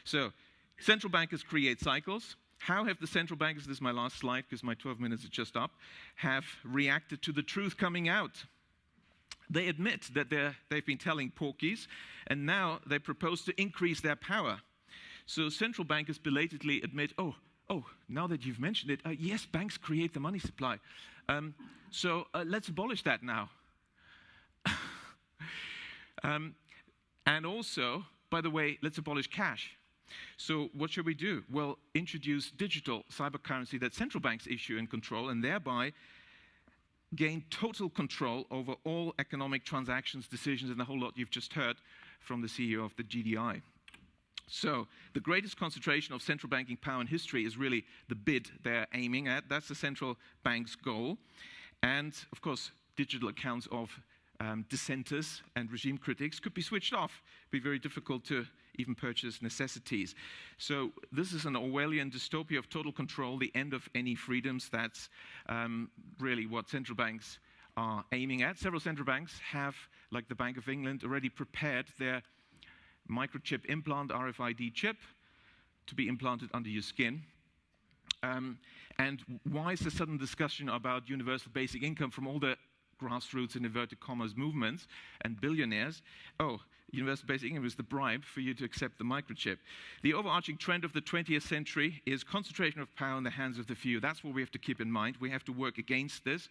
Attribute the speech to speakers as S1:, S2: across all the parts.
S1: So, central bankers create cycles. How have the central bankers, this is my last slide because my 12 minutes are just up, have reacted to the truth coming out? They admit that they've been telling porkies, and now they propose to increase their power. So central bankers belatedly admit, oh, now that you've mentioned it, yes, banks create the money supply. So let's abolish that now. And also, by the way, let's abolish cash. So what should we do? Well, introduce digital cyber currency that central banks issue and control, and thereby gain total control over all economic transactions, decisions, and the whole lot you've just heard from the CEO of the GDI. So the greatest concentration of central banking power in history is really the bid they're aiming at. That's the central bank's goal. And of course, digital accounts of dissenters and regime critics could be switched off. It'd be very difficult to even purchase necessities. So this is an Orwellian dystopia of total control, the end of any freedoms. That's really what central banks are aiming at. Several central banks have, like the Bank of England, already prepared their microchip implant, RFID chip, to be implanted under your skin. And why is the sudden discussion about universal basic income from all the grassroots and inverted commas movements and billionaires? Oh, universal basic income is the bribe for you to accept the microchip. The overarching trend of the 20th century is concentration of power in the hands of the few. That's what we have to keep in mind. We have to work against this.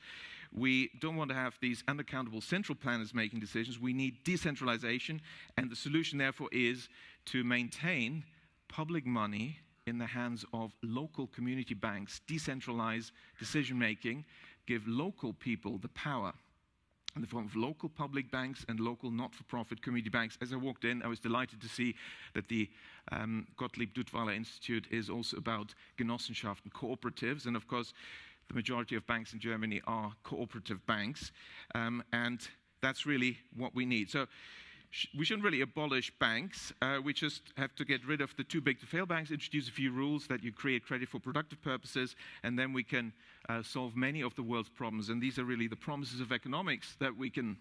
S1: We don't want to have these unaccountable central planners making decisions. We need decentralization, and the solution, therefore, is to maintain public money in the hands of local community banks, decentralize decision-making, give local people the power in the form of local public banks and local not-for-profit community banks. As I walked in, I was delighted to see that the Gottlieb Duttweiler Institute is also about Genossenschaften, cooperatives, and of course, the majority of banks in Germany are cooperative banks, and that's really what we need. So we shouldn't really abolish banks. We just have to get rid of the too big to fail banks, introduce a few rules that you create credit for productive purposes, and then we can solve many of the world's problems. And these are really the promises of economics, that we can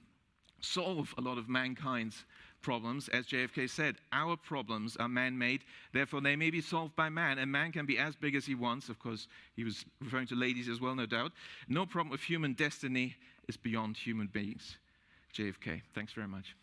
S1: solve a lot of mankind's problems. As JFK said, our problems are man-made, therefore they may be solved by man, and man can be as big as he wants. Of course, he was referring to ladies as well, no doubt. No problem of human destiny is beyond human beings. JFK. Thanks very much.